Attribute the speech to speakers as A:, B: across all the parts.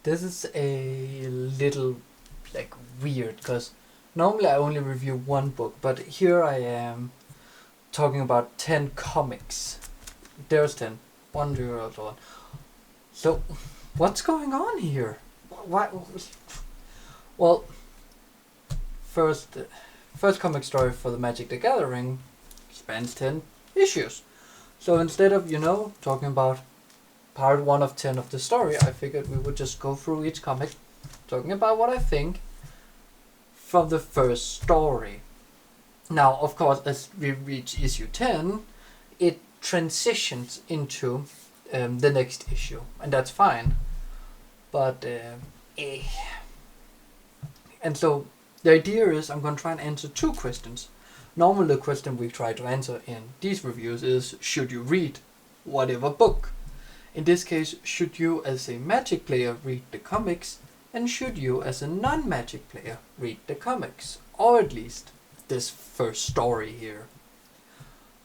A: This is a little like weird because normally I only review one book, but here I am talking about 10 comics. There's 10. One, zero, one. So, what's going on here? What? Well, first, first comic story for the Magic the Gathering spans 10 issues. So instead of, talking about part 1 of 10 of the story, I figured we would just go through each comic, talking about what I think from the first story. Now, of course, as we reach issue 10, it transitions into the next issue, and that's fine. But, and so the idea is I'm going to try and answer 2 questions. Normally the question we try to answer in these reviews is, should you read whatever book? In this case, should you as a Magic player read the comics, and should you as a non-Magic player read the comics? Or at least this first story here.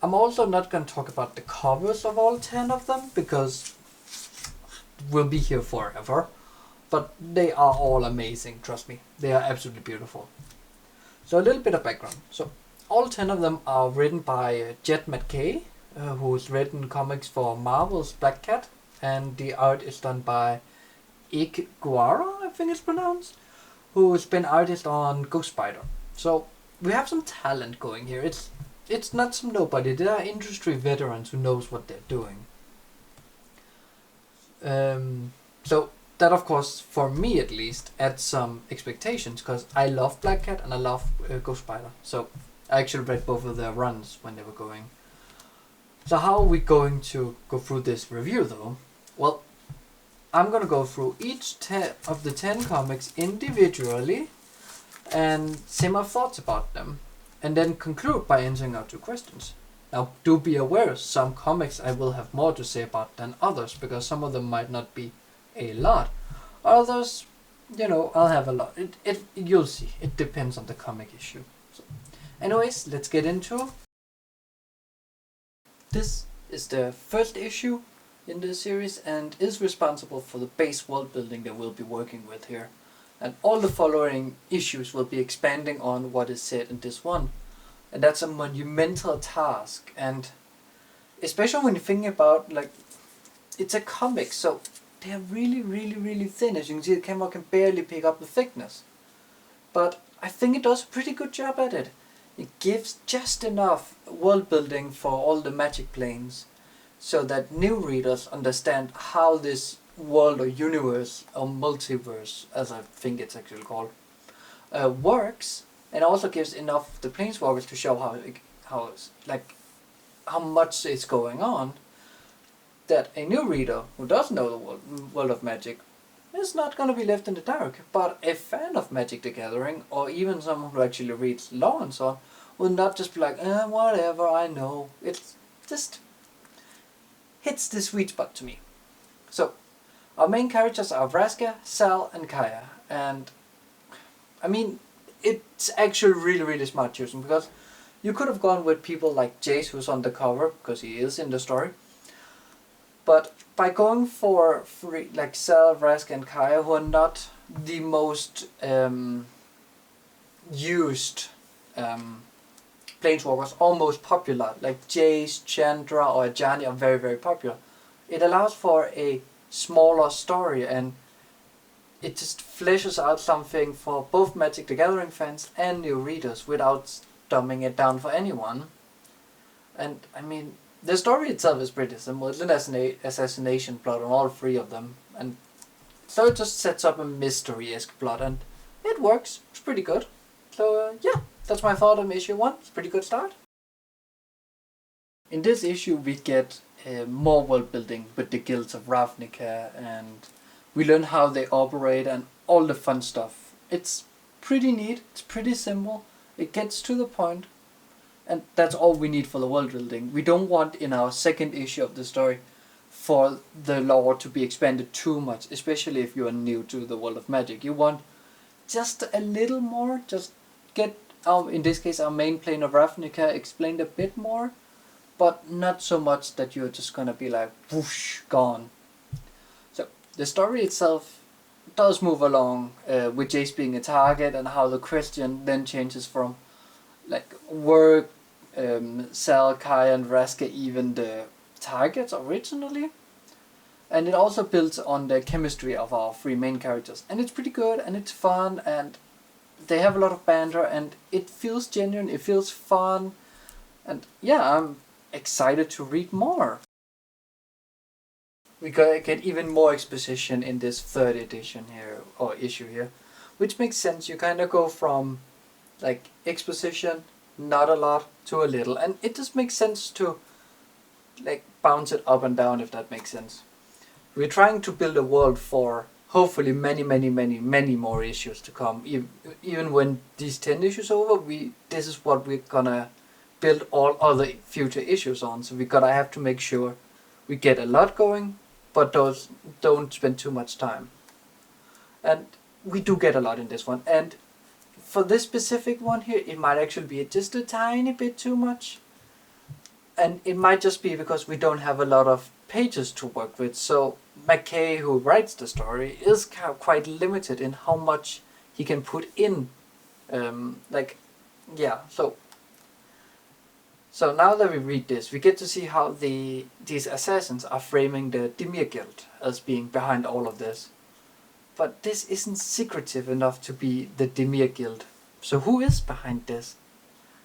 A: I'm also not going to talk about the covers of all 10 of them, because we'll be here forever. But they are all amazing, trust me. They are absolutely beautiful. So a little bit of background. So all 10 of them are written by Jed McKay, who's written comics for Marvel's Black Cat, and the art is done by Ik Guara, I think it's pronounced, who's been artist on Ghost Spider. So we have some talent going here. It's not some nobody. They are industry veterans who knows what they're doing. So that, of course, for me at least, adds some expectations, because I love Black Cat and I love Ghost Spider. So I actually read both of their runs when they were going. So how are we going to go through this review though? Well, I'm going to go through each of the 10 comics individually and say my thoughts about them, and then conclude by answering our 2 questions. Now, do be aware, some comics I will have more to say about than others, because some of them might not be a lot. Others, I'll have a lot. You'll see. It depends on the comic issue. So, anyways, let's get into. This is the first issue in this series and is responsible for the base world building that we'll be working with here. And all the following issues will be expanding on what is said in this one. And that's a monumental task, and especially when you're thinking about, it's a comic, so they're really, really, really thin. As you can see, the camera can barely pick up the thickness. But I think it does a pretty good job at it. It gives just enough world building for all the Magic planes, so that new readers understand how this world or universe or multiverse, as I think it's actually called, works, and also gives enough of the planeswalkers to show how much is going on, that a new reader who doesn't know the world of Magic is not going to be left in the dark. But a fan of Magic the Gathering, or even someone who actually reads lore and so on, will not just be like, whatever, I know. It just hits the sweet spot to me. So, our main characters are Vraska, Sal, and Kaya. And, I mean, it's actually really, really smart choosing, because you could have gone with people like Jace, who's on the cover, because he is in the story. But by going for like Sal, Vraska, and Kaya, who are not the most used planeswalkers, almost popular, like Jace, Chandra, or Ajani are very, very popular, it allows for a smaller story, and it just fleshes out something for both Magic the Gathering fans and new readers without dumbing it down for anyone. And I mean, the story itself is pretty simple. It's an assassination plot on all 3 of them, and so it just sets up a mystery-esque plot, and it works. It's pretty good. So yeah, that's my thought on issue 1. It's a pretty good start. In this issue we get more world building with the guilds of Ravnica, and we learn how they operate and all the fun stuff. It's pretty neat, it's pretty simple, it gets to the point, and that's all we need for the world building. We don't want in our second issue of the story for the lore to be expanded too much, especially if you are new to the world of Magic. You want just a little more, just get, in this case, our main plane of Ravnica explained a bit more, but not so much that you're just gonna be like, whoosh, gone. So, the story itself does move along with Jace being a target, and how the question then changes from like were Sal, Kai, and Vraska even the targets originally, and it also builds on the chemistry of our three main characters, and it's pretty good and it's fun, and they have a lot of banter, and it feels genuine, it feels fun, and yeah, I'm excited to read more. We get even more exposition in this third edition here, or issue here, which makes sense. You kind of go from like exposition, not a lot, to a little, and it just makes sense to like bounce it up and down, if that makes sense. We're trying to build a world for hopefully many more issues to come. Even when these 10 issues are over, this is what we're gonna build all other future issues on. So we gotta have to make sure we get a lot going, but don't spend too much time. And we do get a lot in this one. And for this specific one here, it might actually be just a tiny bit too much. And it might just be because we don't have a lot of pages to work with. So McKay, who writes the story, is quite limited in how much he can put in. So now that we read this, we get to see how these assassins are framing the Dimir Guild as being behind all of this. But this isn't secretive enough to be the Dimir Guild. So who is behind this?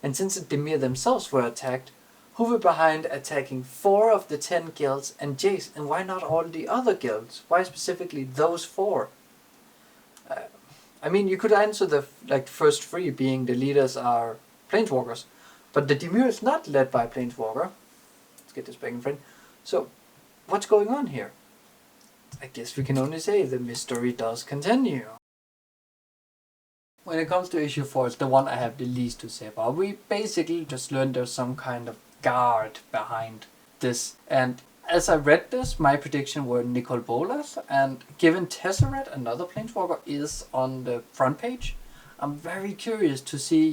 A: And since the Dimir themselves were attacked, who were behind attacking 4 of the 10 guilds and Jace? And why not all the other guilds? Why specifically those 4? I mean, you could answer the first 3 being the leaders are planeswalkers. But the Dimir is not led by a planeswalker. Let's get this back in frame. So, what's going on here? I guess we can only say the mystery does continue. When it comes to issue 4, it's the one I have the least to say about. We basically just learned there's some kind of guard behind this. And as I read this, my prediction were Nicol Bolas, and given Tesseract, another planeswalker, is on the front page, I'm very curious to see,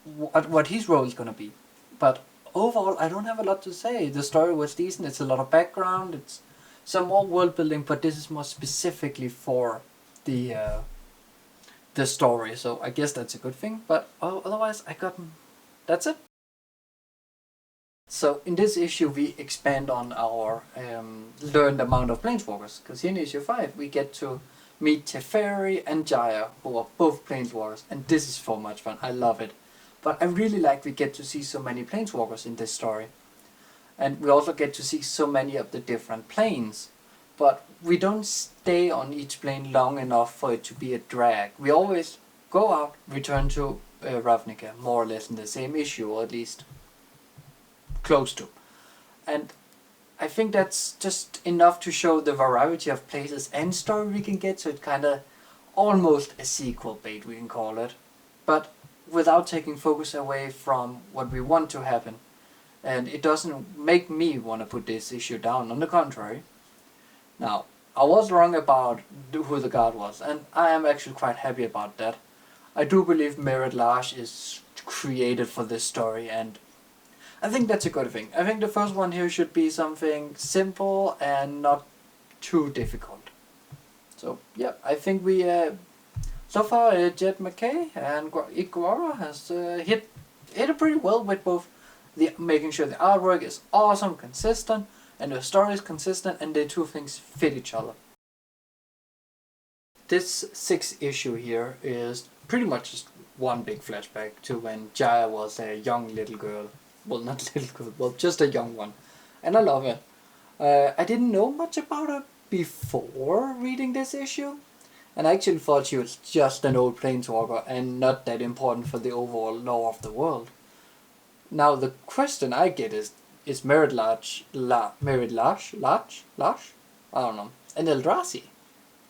A: what his role is going to be. But overall, I don't have a lot to say. The story was decent, it's a lot of background, it's some more world building, but this is more specifically for the story, so I guess that's a good thing. But otherwise, that's it. So in this issue, we expand on our learned amount of planeswalkers, because in issue 5 we get to meet Teferi and Jaya, who are both planeswalkers, and this is so much fun. I love it. But I really like we get to see so many planeswalkers in this story. And we also get to see so many of the different planes. But we don't stay on each plane long enough for it to be a drag. We always go out, return to Ravnica, more or less in the same issue, or at least close to. And I think that's just enough to show the variety of places and story we can get, so it's kind of almost a sequel bait, we can call it. But without taking focus away from what we want to happen. And it doesn't make me want to put this issue down, on the contrary. Now, I was wrong about who the guard was, and I am actually quite happy about that. I do believe Merit Large is created for this story, and I think that's a good thing. I think the first one here should be something simple and not too difficult. So, yeah, I think we... So far, Jed McKay and Iguara has hit it pretty well with both making sure the artwork is awesome, consistent, and the story is consistent, and the two things fit each other. This 6th issue here is pretty much just one big flashback to when Jaya was a young little girl. Well, not little girl, well, just a young one. And I love it. I didn't know much about her before reading this issue. And I actually thought she was just an old planeswalker and not that important for the overall lore of the world. Now the question I get is Merit Large? I don't know. And Eldrazi.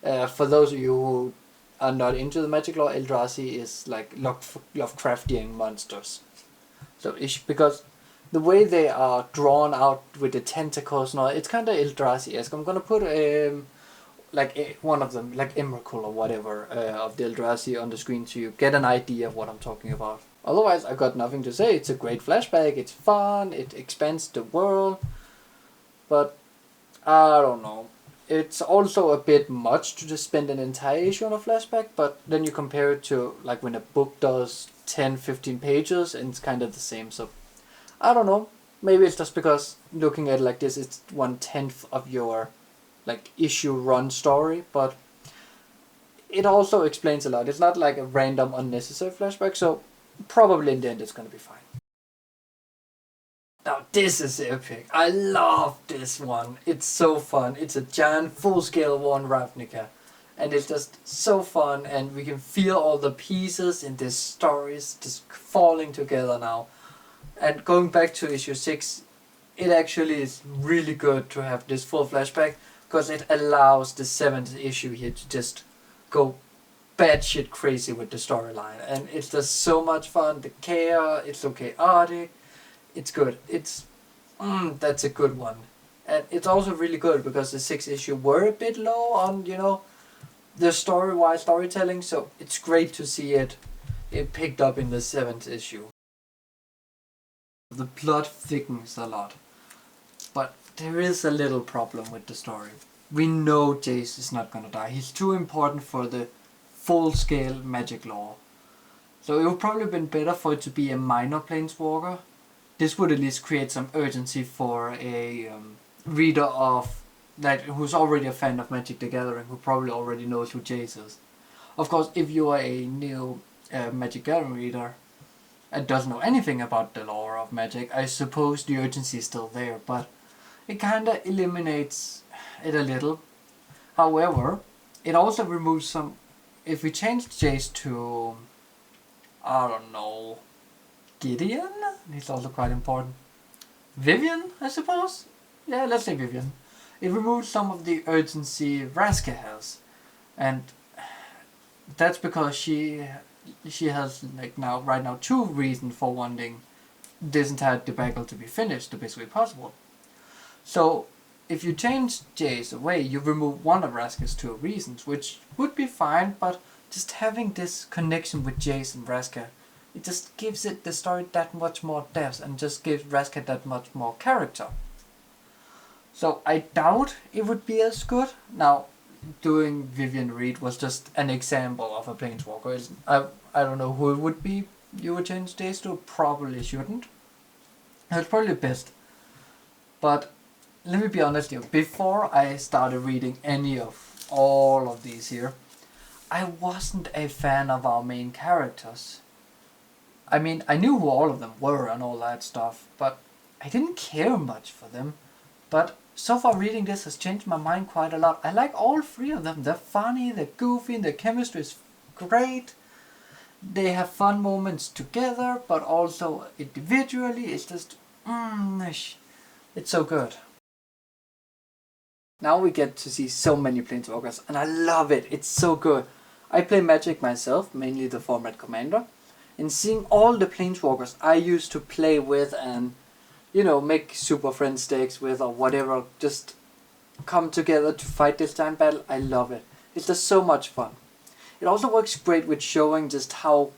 A: For those of you who are not into the magic lore, Eldrazi is like Lovecraftian monsters. So because the way they are drawn out with the tentacles and all, it's kind of Eldrazi-esque. I'm gonna put one of them, like Emrakul or whatever, of the Eldrazi on the screen, so you get an idea of what I'm talking about. Otherwise, I got nothing to say. It's a great flashback, it's fun, it expands the world, but I don't know. It's also a bit much to just spend an entire issue on a flashback, but then you compare it to like when a book does 10-15 pages and it's kind of the same. So I don't know. Maybe it's just because looking at it like this, it's 1/10 of your like issue run story, but it also explains a lot. It's not like a random unnecessary flashback, so probably in the end it's gonna be fine. Now this is epic. I love this one. It's so fun. It's a giant full-scale one Ravnica. And it's just so fun, and we can feel all the pieces in this stories just falling together now. And going back to issue 6, it actually is really good to have this full flashback, because it allows the 7th issue here to just go batshit crazy with the storyline. And it's just so much fun. The chaos, it's so chaotic. It's good. It's that's a good one. And it's also really good because the 6th issue were a bit low on, the story-wise storytelling, so it's great to see it picked up in the 7th issue. The plot thickens a lot, but there is a little problem with the story. We know Jace is not gonna die. He's too important for the full-scale magic lore. So it would probably have been better for it to be a minor planeswalker. This would at least create some urgency for a reader of that who's already a fan of Magic the Gathering, who probably already knows who Jace is. Of course, if you are a new Magic Gathering reader and doesn't know anything about the lore of Magic, I suppose the urgency is still there, but it kinda eliminates it a little. However, it also removes some. If we change Jace to, I don't know, Gideon? He's also quite important. Vivian, I suppose? Yeah, let's say Vivian. It removes some of the urgency Vraska has. And that's because she has right now 2 reasons for wanting this entire debacle to be finished the best way possible. So if you change Jace away, you remove one of Vraska's 2 reasons, which would be fine, but just having this connection with Jace and Vraska, it just gives it the story that much more depth and just gives Vraska that much more character. So I doubt it would be as good. Now, doing Vivian Reed was just an example of a planeswalker. I don't know who it would be you would change Jace to. Probably shouldn't. It's probably best. But let me be honest here. Before I started reading any of all of these here, I wasn't a fan of our main characters. I mean, I knew who all of them were and all that stuff, but I didn't care much for them. But so far reading this has changed my mind quite a lot. I like all 3 of them. They're funny, they're goofy, and the chemistry is great. They have fun moments together, but also individually. It's just, it's so good. Now we get to see so many planeswalkers, and I love it. It's so good. I play Magic myself, mainly the format Commander. And seeing all the planeswalkers I used to play with and, make super friend stakes with or whatever, just come together to fight this giant battle, I love it. It's just so much fun. It also works great with showing just how,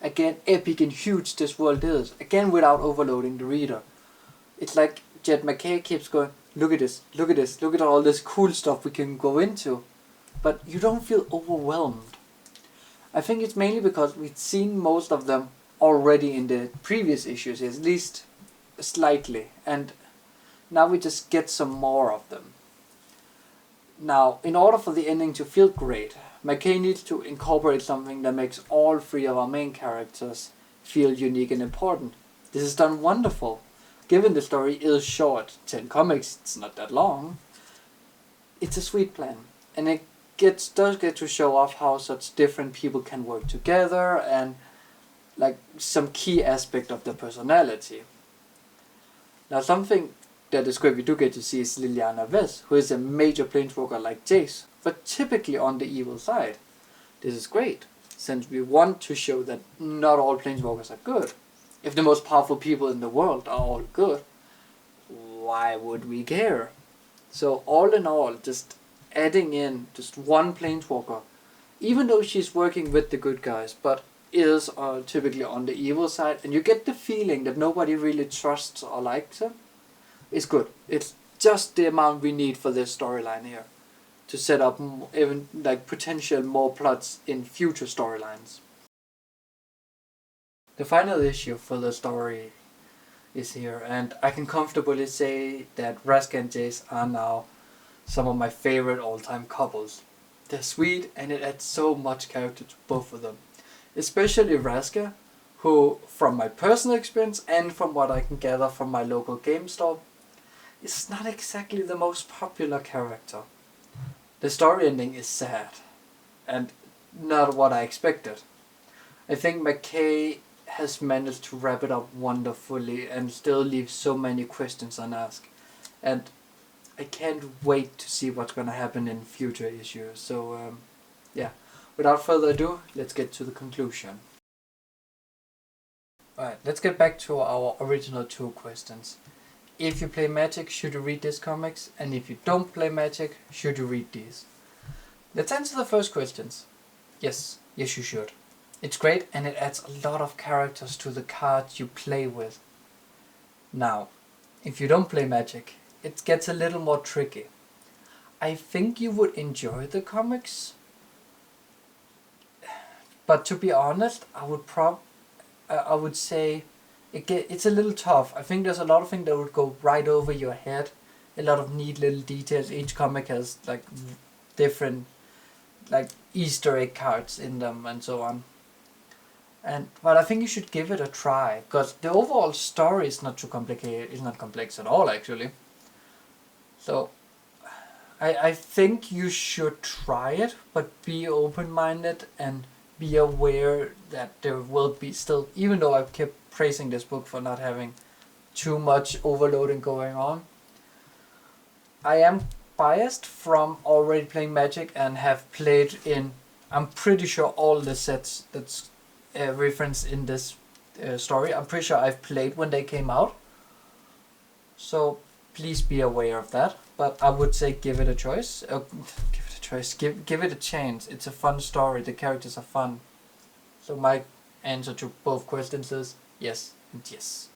A: again, epic and huge this world is. Again, without overloading the reader. It's like Jed McKay keeps going, look at this, look at this, look at all this cool stuff we can go into. But you don't feel overwhelmed. I think it's mainly because we've seen most of them already in the previous issues, at least slightly, and now we just get some more of them. Now, in order for the ending to feel great, McKay needs to incorporate something that makes all 3 of our main characters feel unique and important. This is done wonderful. Given the story is short, 10 comics, it's not that long, it's a sweet plan, and it does get to show off how such different people can work together and like some key aspect of their personality. Now something that is great we do get to see is Liliana Vess, who is a major planeswalker like Jace, but typically on the evil side. This is great, since we want to show that not all planeswalkers are good. If the most powerful people in the world are all good, why would we care? So all in all, just adding in just one planeswalker, even though she's working with the good guys, but is typically on the evil side, and you get the feeling that nobody really trusts or likes her, is good. It's just the amount we need for this storyline here. to set up even like potential more plots in future storylines. The final issue for the story is here, and I can comfortably say that Raska and Jace are now some of my favorite all-time couples. They're sweet, and it adds so much character to both of them. Especially Raska, who, from my personal experience and from what I can gather from my local game store, is not exactly the most popular character. The story ending is sad, and not what I expected. I think McKay has managed to wrap it up wonderfully and still leave so many questions unasked. And I can't wait to see what's gonna happen in future issues. So, yeah. Without further ado, let's get to the conclusion. Alright, let's get back to our original 2 questions. If you play Magic, should you read these comics? And if you don't play Magic, should you read these? Let's answer the first questions. Yes, you should. It's great, and it adds a lot of characters to the cards you play with. Now, if you don't play Magic, it gets a little more tricky. I think you would enjoy the comics, but to be honest, I would say it's a little tough. I think there's a lot of things that would go right over your head. A lot of neat little details. Each comic has like different like Easter egg cards in them and so on. But I think you should give it a try, because the overall story is not too complicated. It's not complex at all, actually. So I think you should try it, but be open-minded and be aware that there will be still, even though I've kept praising this book for not having too much overloading going on, I am biased from already playing Magic and have played in, I'm pretty sure, all the sets that's referenced in this story. I'm pretty sure I've played when they came out. So please be aware of that. But I would say give it a choice. Give it a chance. It's a fun story. The characters are fun. So my answer to both questions is yes and yes.